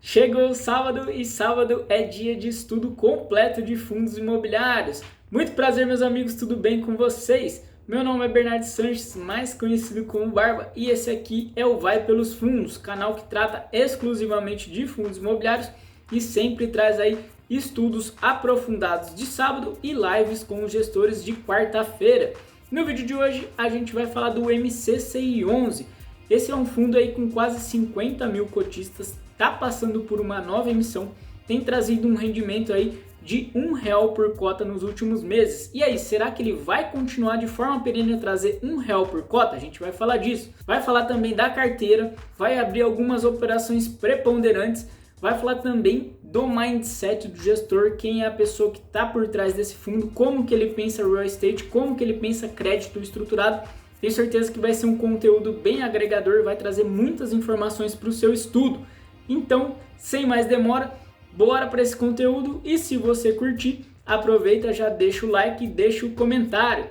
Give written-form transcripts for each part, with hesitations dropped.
Chegou o sábado e sábado é dia de estudo completo de fundos imobiliários. Muito prazer, meus amigos, tudo bem com vocês? Meu nome é Bernardo Sanches, mais conhecido como Barba, e esse aqui é o Vai Pelos Fundos, canal que trata exclusivamente de fundos imobiliários e sempre traz aí estudos aprofundados de sábado e lives com os gestores de quarta-feira. No vídeo de hoje a gente vai falar do MCCI 11. Esse é um fundo aí com quase 50 mil cotistas, está passando por uma nova emissão, tem trazido um rendimento aí de R$1 por cota nos últimos meses. E aí, será que ele vai continuar de forma perene a trazer R$1 por cota? A gente vai falar disso. Vai falar também da carteira, vai abrir algumas operações preponderantes, vai falar também do mindset do gestor, quem é a pessoa que está por trás desse fundo, como que ele pensa real estate, como que ele pensa crédito estruturado. Tenho certeza que vai ser um conteúdo bem agregador, vai trazer muitas informações para o seu estudo. Então, sem mais demora, bora para esse conteúdo e se você curtir, aproveita, já deixa o like e deixa o comentário.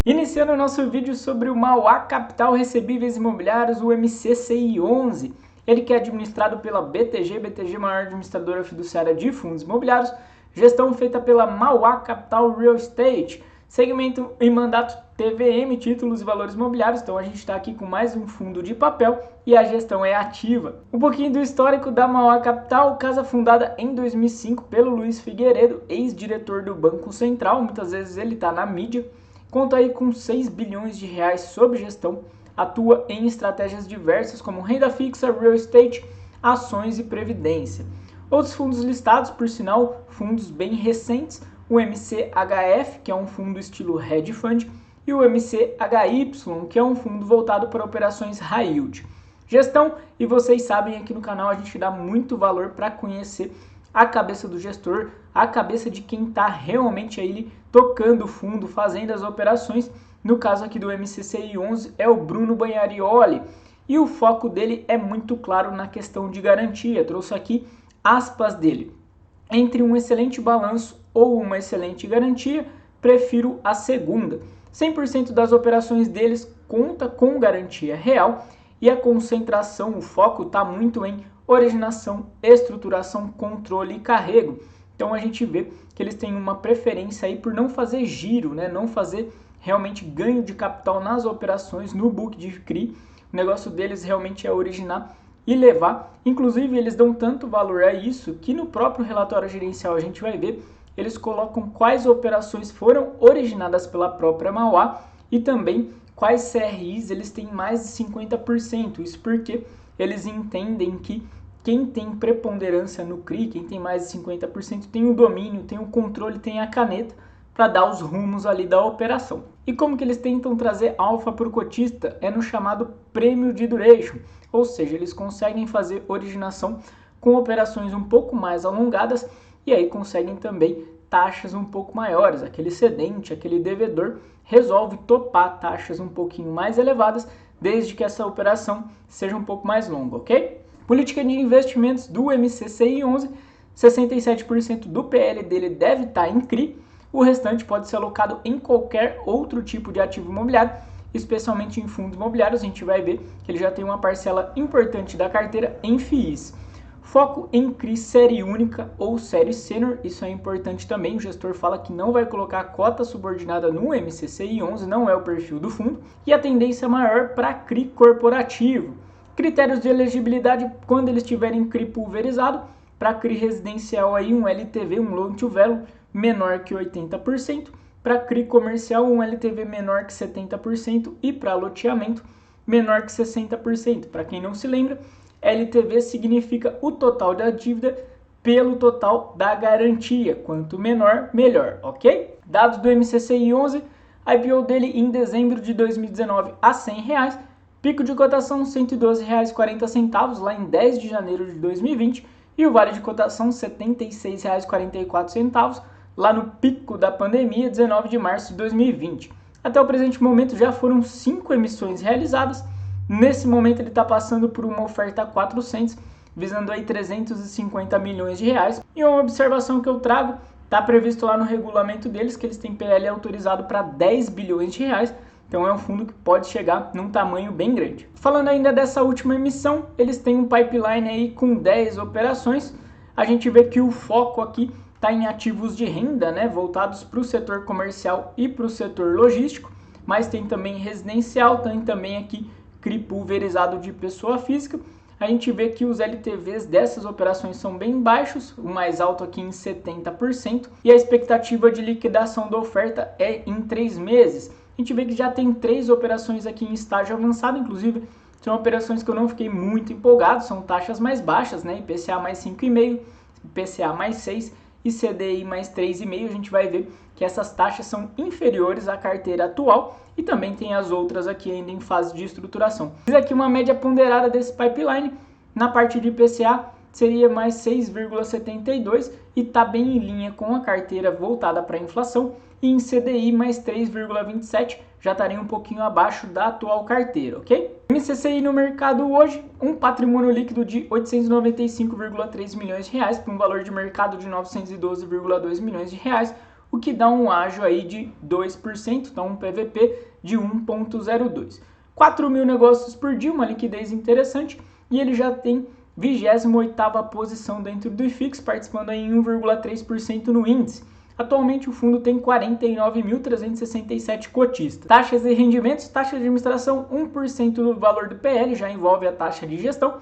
Iniciando o nosso vídeo sobre o Mauá Capital Recebíveis Imobiliários, o MCCI 11. Ele que é administrado pela BTG, maior administradora fiduciária de fundos imobiliários, gestão feita pela Mauá Capital Real Estate, segmento em mandato TVM, títulos e valores imobiliários. Então a gente está aqui com mais um fundo de papel e a gestão é ativa. Um pouquinho do histórico da Mauá Capital, casa fundada em 2005 pelo Luiz Figueiredo, ex-diretor do Banco Central, muitas vezes ele está na mídia, conta aí com 6 bilhões de reais sob gestão, atua em estratégias diversas como renda fixa, real estate, ações e previdência. Outros fundos listados, por sinal, fundos bem recentes, o MCHF, que é um fundo estilo hedge fund, e o MCHY, que é um fundo voltado para operações high yield. Gestão, e vocês sabem, aqui no canal a gente dá muito valor para conhecer a cabeça do gestor, a cabeça de quem está realmente aí tocando o fundo, fazendo as operações. No caso aqui do MCCI 11 é o Bruno Bagnarioli, e o foco dele é muito claro na questão de garantia. Trouxe aqui aspas dele: entre um excelente balanço ou uma excelente garantia, prefiro a segunda. 100% das operações deles conta com garantia real e a concentração, o foco está muito em originação, estruturação, controle e carrego. Então a gente vê que eles têm uma preferência aí por não fazer giro, né? Não fazer realmente ganho de capital nas operações, no book de CRI. O negócio deles realmente é originar e levar. Inclusive eles dão tanto valor a isso que no próprio relatório gerencial a gente vai ver, eles colocam quais operações foram originadas pela própria Mauá e também quais CRIs eles têm mais de 50%. Isso porque eles entendem que quem tem preponderância no CRI, quem tem mais de 50%, tem o domínio, tem o controle, tem a caneta para dar os rumos ali da operação. E como que eles tentam trazer alfa para o cotista? É no chamado prêmio de duration, ou seja, eles conseguem fazer originação com operações um pouco mais alongadas e aí conseguem também taxas um pouco maiores. Aquele cedente, aquele devedor resolve topar taxas um pouquinho mais elevadas desde que essa operação seja um pouco mais longa, ok? Política de investimentos do MCCI 11, 67% do PL dele deve estar em CRI, o restante pode ser alocado em qualquer outro tipo de ativo imobiliário, especialmente em fundos imobiliários. A gente vai ver que ele já tem uma parcela importante da carteira em FIIs. Foco em CRI série única ou série sênior, isso é importante também. O gestor fala que não vai colocar cota subordinada no MCCI 11, não é o perfil do fundo. E a tendência maior para CRI corporativo. Critérios de elegibilidade quando eles tiverem CRI pulverizado. Para CRI residencial, aí, um LTV, um loan to value, menor que 80%. Para CRI comercial, um LTV menor que 70%. E para loteamento, menor que 60%. Para quem não se lembra, LTV significa o total da dívida pelo total da garantia. Quanto menor, melhor, ok? Dados do MCCI 11, IPO dele em dezembro de 2019 a R$100, pico de cotação R$ 112,40 lá em 10 de janeiro de 2020 e o vale de cotação R$ 76,44 lá no pico da pandemia, 19 de março de 2020. Até o presente momento já foram 5 emissões realizadas. Nesse momento ele está passando por uma oferta a 400, visando aí 350 milhões de reais. E uma observação que eu trago, está previsto lá no regulamento deles que eles têm PL autorizado para 10 bilhões de reais. Então é um fundo que pode chegar num tamanho bem grande. Falando ainda dessa última emissão, eles têm um pipeline aí com 10 operações. A gente vê que o foco aqui está em ativos de renda, né, voltados para o setor comercial e para o setor logístico, mas tem também residencial, tem também aqui CRI pulverizado de pessoa física. A gente vê que os LTVs dessas operações são bem baixos, o mais alto aqui em 70%, e a expectativa de liquidação da oferta é em 3 meses. A gente vê que já tem 3 operações aqui em estágio avançado, inclusive são operações que eu não fiquei muito empolgado, são taxas mais baixas, né? IPCA mais 5,5, IPCA mais 6 e CDI mais 3,5. A gente vai ver que essas taxas são inferiores à carteira atual e também tem as outras aqui ainda em fase de estruturação. Fiz aqui uma média ponderada desse pipeline, na parte de IPCA seria mais 6,72 e está bem em linha com a carteira voltada para a inflação, e em CDI mais 3,27 já estaria um pouquinho abaixo da atual carteira, ok? MCCI no mercado hoje, um patrimônio líquido de 895,3 milhões de reais para um valor de mercado de 912,2 milhões de reais, o que dá um ágio aí de 2%, então um PVP de 1,02. 4 mil negócios por dia, uma liquidez interessante, e ele já tem 28ª posição dentro do IFIX, participando em 1,3% no índice. Atualmente o fundo tem 49.367 cotistas. Taxas e rendimentos, taxa de administração 1% do valor do PL, já envolve a taxa de gestão,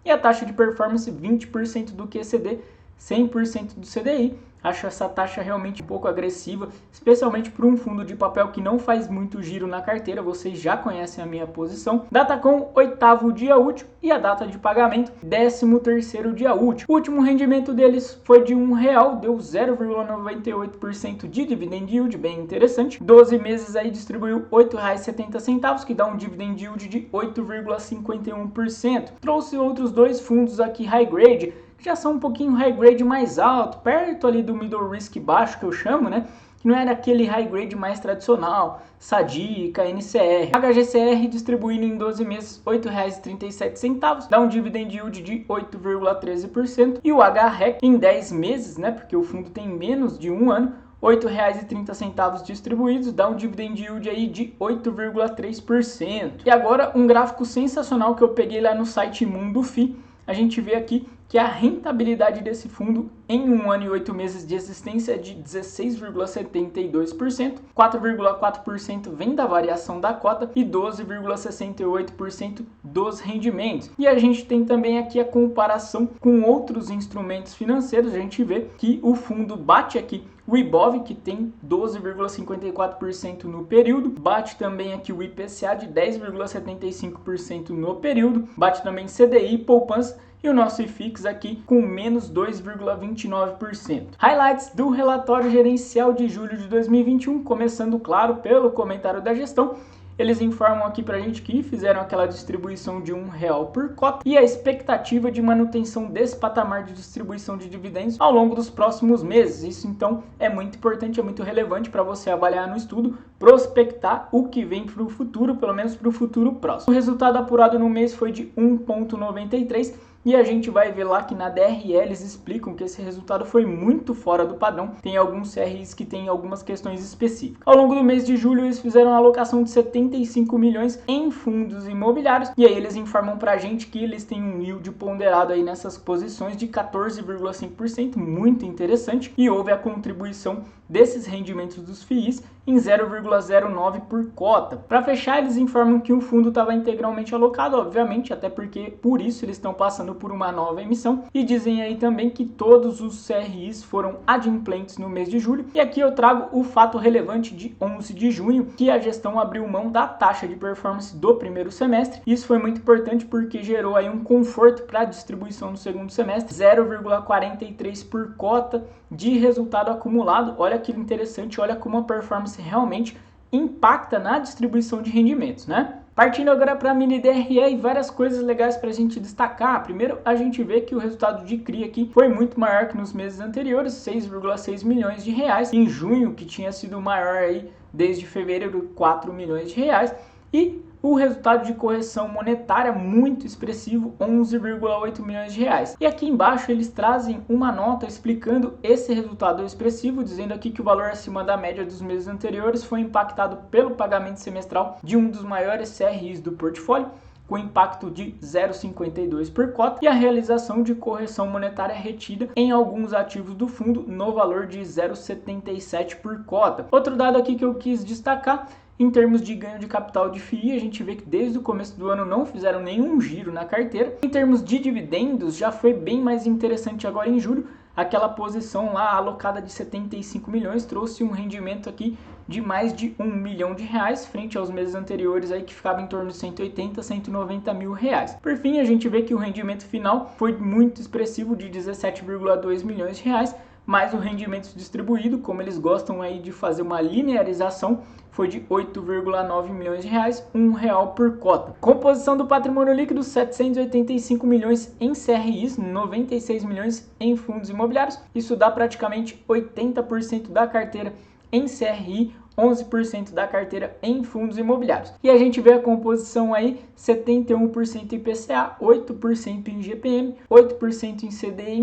e a taxa de performance 20% do QCD, 100% do CDI. Acho essa taxa realmente um pouco agressiva, especialmente para um fundo de papel que não faz muito giro na carteira. Vocês já conhecem a minha posição. Datacom, 8º dia útil, e a data de pagamento, 13º dia útil. O último rendimento deles foi de R$1, deu 0,98% de dividend yield, bem interessante. 12 meses aí distribuiu R$ 8,70, que dá um dividend yield de 8,51%. Trouxe outros 2 fundos aqui high grade, que já são um pouquinho high grade mais alto, perto ali do middle risk baixo, que eu chamo, né? Que não era aquele high grade mais tradicional, Sadica, NCR. HGCR distribuindo em 12 meses R$ 8,37, dá um dividend yield de 8,13%. E o HREC em 10 meses, né? Porque o fundo tem menos de um ano, R$ 8,30 distribuídos, dá um dividend yield aí de 8,3%. E agora um gráfico sensacional que eu peguei lá no site Mundo FI. A gente vê aqui que a rentabilidade desse fundo em 1 ano e 8 meses de existência é de 16,72%, 4,4% vem da variação da cota e 12,68% dos rendimentos. E a gente tem também aqui a comparação com outros instrumentos financeiros. A gente vê que o fundo bate aqui o IBOV, que tem 12,54% no período, bate também aqui o IPCA de 10,75% no período, bate também CDI e poupança, e o nosso IFIX aqui com menos 2,29%. Highlights do relatório gerencial de julho de 2021, começando, claro, pelo comentário da gestão. Eles informam aqui pra gente que fizeram aquela distribuição de R$1 por cota e a expectativa de manutenção desse patamar de distribuição de dividendos ao longo dos próximos meses. Isso então é muito importante, é muito relevante para você avaliar no estudo, prospectar o que vem para o futuro, pelo menos para o futuro próximo. O resultado apurado no mês foi de 1,93 e a gente vai ver lá que na DRE eles explicam que esse resultado foi muito fora do padrão. Tem alguns CRIs que tem algumas questões específicas. Ao longo do mês de julho eles fizeram uma alocação de 75 milhões em fundos imobiliários e aí eles informam pra gente que eles têm um yield ponderado aí nessas posições de 14,5%, muito interessante, e houve a contribuição desses rendimentos dos FIIs em 0,09 por cota. Para fechar, eles informam que o fundo estava integralmente alocado, obviamente, até porque por isso eles estão passando por uma nova emissão, e dizem aí também que todos os CRIs foram adimplentes no mês de julho. E aqui eu trago o fato relevante de 11 de junho, que a gestão abriu mão da taxa de performance do primeiro semestre. Isso foi muito importante porque gerou aí um conforto para a distribuição no segundo semestre, 0,43 por cota de resultado acumulado. Olha que interessante, olha como a performance realmente impacta na distribuição de rendimentos, né? Partindo agora para a mini DRE e várias coisas legais para a gente destacar. Primeiro, a gente vê que o resultado de CRI aqui foi muito maior que nos meses anteriores, 6,6 milhões de reais. Em junho, que tinha sido maior aí desde fevereiro, 4 milhões de reais. E o resultado de correção monetária muito expressivo, 11,8 milhões de reais. E aqui embaixo eles trazem uma nota explicando esse resultado expressivo, dizendo aqui que o valor acima da média dos meses anteriores foi impactado pelo pagamento semestral de um dos maiores CRIs do portfólio, com impacto de 0,52 por cota, e a realização de correção monetária retida em alguns ativos do fundo no valor de 0,77 por cota. Outro dado aqui que eu quis destacar: em termos de ganho de capital de FII, a gente vê que desde o começo do ano não fizeram nenhum giro na carteira. Em termos de dividendos, já foi bem mais interessante agora em julho. Aquela posição lá alocada de 75 milhões trouxe um rendimento aqui de mais de 1 milhão de reais, frente aos meses anteriores aí que ficava em torno de 180, 190 mil reais. Por fim, a gente vê que o rendimento final foi muito expressivo, de 17,2 milhões de reais, mas o rendimento distribuído, como eles gostam aí de fazer uma linearização, foi de 8,9 milhões de reais, R$1 por cota. Composição do patrimônio líquido: 785 milhões em CRIs, 96 milhões em fundos imobiliários. Isso dá praticamente 80% da carteira em CRI, 11% da carteira em fundos imobiliários. E a gente vê a composição aí: 71% IPCA, 8% em GPM, 8% em CDI+,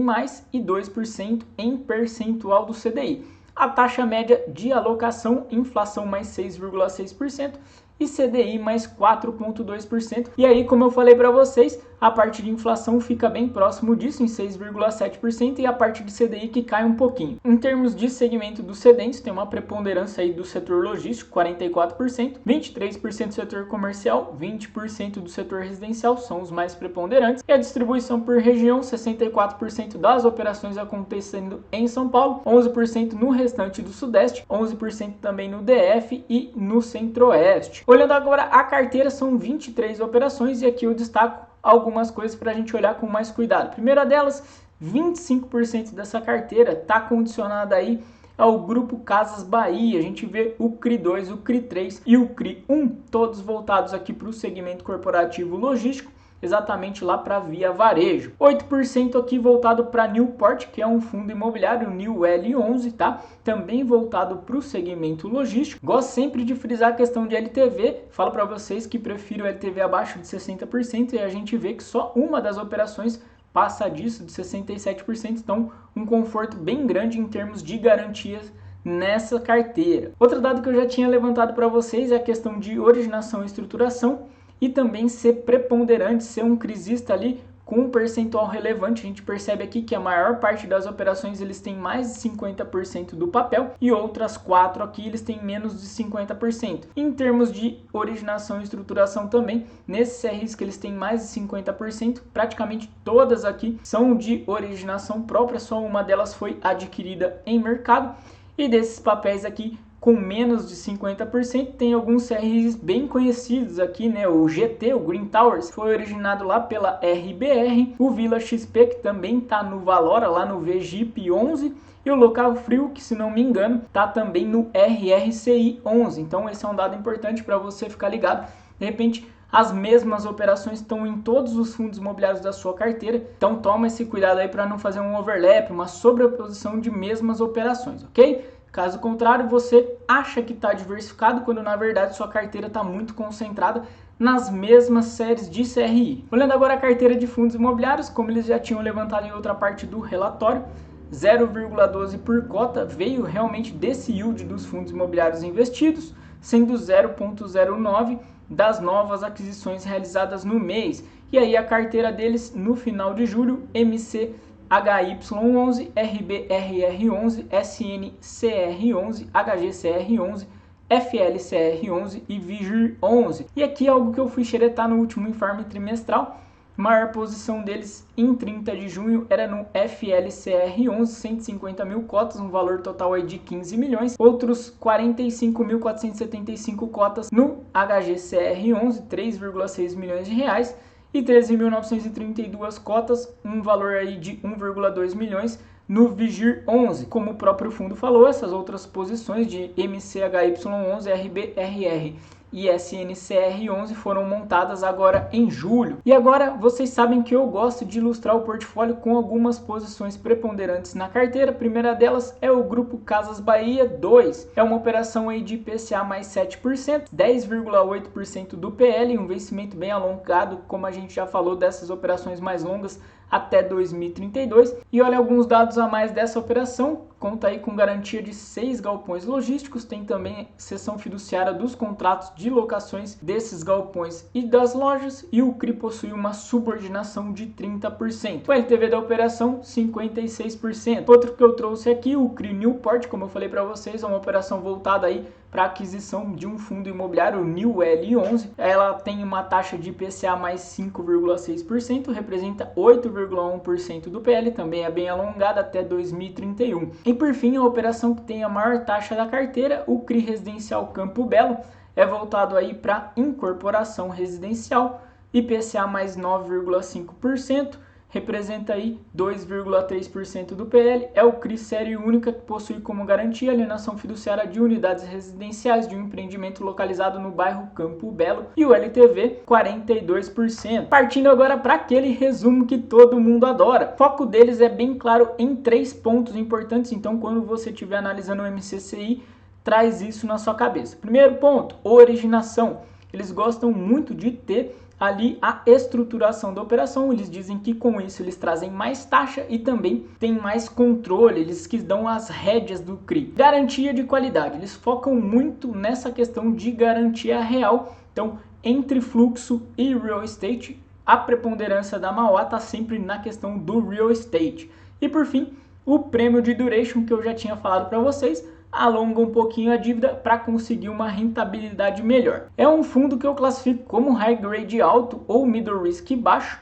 e 2% em percentual do CDI. A taxa média de alocação: inflação mais 6,6% e CDI mais 4,2%. E aí, como eu falei para vocês, a parte de inflação fica bem próximo disso, em 6,7%, e a parte de CDI que cai um pouquinho. Em termos de segmento dos cedentes, tem uma preponderância aí do setor logístico, 44%, 23% do setor comercial, 20% do setor residencial são os mais preponderantes, e a distribuição por região: 64% das operações acontecendo em São Paulo, 11% no restante do Sudeste, 11% também no DF e no Centro-Oeste. Olhando agora a carteira, são 23 operações, e aqui eu destaco algumas coisas para a gente olhar com mais cuidado. Primeira delas, 25% dessa carteira está condicionada aí ao grupo Casas Bahia. A gente vê o CRI 2, o CRI 3 e o CRI 1, todos voltados aqui para o segmento corporativo logístico, exatamente lá para Via Varejo. 8% aqui voltado para Newport, que é um fundo imobiliário, New L11, tá? Também voltado para o segmento logístico. Gosto sempre de frisar a questão de LTV. Falo para vocês que prefiro LTV abaixo de 60%, e a gente vê que só uma das operações passa disso, de 67%. Então, um conforto bem grande em termos de garantias nessa carteira. Outro dado que eu já tinha levantado para vocês é a questão de originação e estruturação, e também ser preponderante, ser um crisista ali com um percentual relevante. A gente percebe aqui que a maior parte das operações eles têm mais de 50% do papel, e outras 4 aqui eles têm menos de 50%. Em termos de originação e estruturação também, nesses CRIs que eles têm mais de 50%, praticamente todas aqui são de originação própria, só uma delas foi adquirida em mercado. E desses papéis aqui com menos de 50%, tem alguns CRIs bem conhecidos aqui, né? O GT, o Green Towers, foi originado lá pela RBR, o Vila XP, que também está no Valora, lá no VGIP 11, e o Local Frio, que se não me engano, está também no RRCI 11. Então esse é um dado importante para você ficar ligado. De repente, as mesmas operações estão em todos os fundos imobiliários da sua carteira, então toma esse cuidado aí para não fazer um overlap, uma sobreposição de mesmas operações, ok? Caso contrário, você acha que está diversificado, quando na verdade sua carteira está muito concentrada nas mesmas séries de CRI. Olhando agora a carteira de fundos imobiliários, como eles já tinham levantado em outra parte do relatório, 0,12 por cota veio realmente desse yield dos fundos imobiliários investidos, sendo 0,09 das novas aquisições realizadas no mês. E aí a carteira deles no final de julho: MC HY11, RBRR11, SNCR11, HGCR11, FLCR11 e VIGIR11. E aqui algo que eu fui xeretar no último informe trimestral: maior posição deles em 30 de junho era no FLCR11, 150 mil cotas, um valor total aí de 15 milhões. Outros 45.475 cotas no HGCR11, 3,6 milhões de reais. E 13.932 cotas, um valor aí de 1,2 milhões no Vigir 11. Como o próprio fundo falou, essas outras posições de MCHY11, RBRR e SNCR11 foram montadas agora em julho. E agora vocês sabem que eu gosto de ilustrar o portfólio com algumas posições preponderantes na carteira. A primeira delas é o Grupo Casas Bahia 2. É uma operação aí de IPCA mais 7%, 10,8% do PL, um vencimento bem alongado, como a gente já falou dessas operações mais longas, até 2032. E olha alguns dados a mais dessa operação. Conta aí com garantia de 6 galpões logísticos, tem também cessão fiduciária dos contratos de locações desses galpões e das lojas, e o CRI possui uma subordinação de 30%. O LTV da operação, 56%. Outro que eu trouxe aqui, o CRI Newport, como eu falei para vocês, é uma operação voltada aí para aquisição de um fundo imobiliário, o New L11. Ela tem uma taxa de IPCA mais 5,6%, representa 8,1% do PL, também é bem alongada até 2031. E por fim, a operação que tem a maior taxa da carteira, o CRI Residencial Campo Belo, é voltado aí para incorporação residencial, IPCA mais 9,5%, representa aí 2,3% do PL, é o CRI série única que possui como garantia alienação fiduciária de unidades residenciais de um empreendimento localizado no bairro Campo Belo, e o LTV 42%. Partindo agora para aquele resumo que todo mundo adora. O foco deles é bem claro em 3 pontos importantes, então quando você estiver analisando o MCCI, traz isso na sua cabeça. Primeiro ponto, originação. Eles gostam muito de ter ali a estruturação da operação. Eles dizem que com isso eles trazem mais taxa e também tem mais controle, eles que dão as rédeas do CRI. Garantia de qualidade, eles focam muito nessa questão de garantia real. Então, entre fluxo e real estate, a preponderância da Mauá está sempre na questão do real estate. E por fim, o prêmio de duration, que eu já tinha falado para vocês, alonga um pouquinho a dívida para conseguir uma rentabilidade melhor. É um fundo que eu classifico como high grade alto ou middle risk baixo,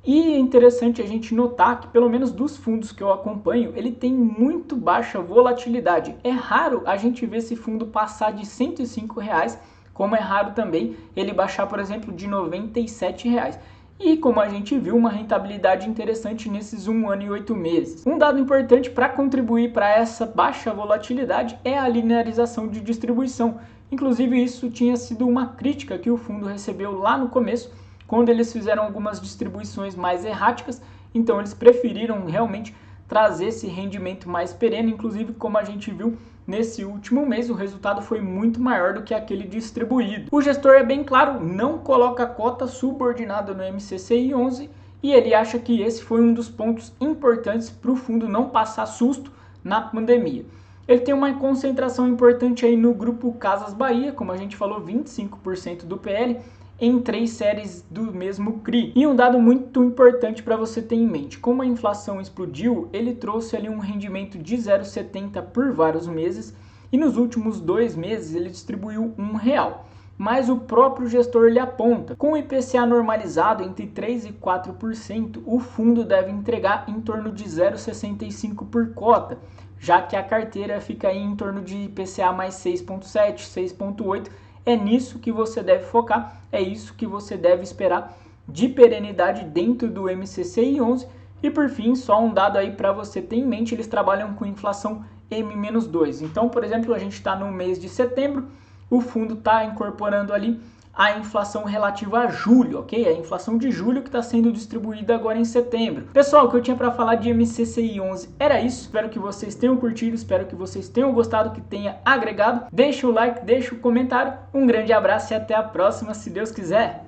e é interessante a gente notar que pelo menos dos fundos que eu acompanho, ele tem muito baixa volatilidade. É raro a gente ver esse fundo passar de R$105, como é raro também ele baixar, por exemplo, de R$97. E como a gente viu, uma rentabilidade interessante nesses 1 ano e 8 meses. Um dado importante para contribuir para essa baixa volatilidade é a linearização de distribuição. Inclusive isso tinha sido uma crítica que o fundo recebeu lá no começo, quando eles fizeram algumas distribuições mais erráticas. Então eles preferiram realmente trazer esse rendimento mais perene. Inclusive, como a gente viu nesse último mês, o resultado foi muito maior do que aquele distribuído. O gestor é bem claro, não coloca cota subordinada no MCCI 11, e ele acha que esse foi um dos pontos importantes para o fundo não passar susto na pandemia. Ele tem uma concentração importante aí no grupo Casas Bahia, como a gente falou, 25% do PL, em 3 séries do mesmo CRI. E um dado muito importante para você ter em mente, como a inflação explodiu, ele trouxe ali um rendimento de 0,70 por vários meses, e nos últimos 2 meses ele distribuiu R$1. Mas o próprio gestor lhe aponta, com o IPCA normalizado entre 3% e 4%, o fundo deve entregar em torno de 0,65 por cota, já que a carteira fica aí em torno de IPCA mais 6,7, 6,8, é nisso que você deve focar, é isso que você deve esperar de perenidade dentro do MCCI 11. E por fim, só um dado aí para você ter em mente, eles trabalham com inflação M-2. Então, por exemplo, a gente está no mês de setembro, o fundo está incorporando ali a inflação relativa a julho, ok? A inflação de julho que está sendo distribuída agora em setembro. Pessoal, o que eu tinha para falar de MCCI 11 era isso. Espero que vocês tenham curtido, espero que vocês tenham gostado, que tenha agregado. Deixa o like, deixa o comentário. Um grande abraço e até a próxima, se Deus quiser.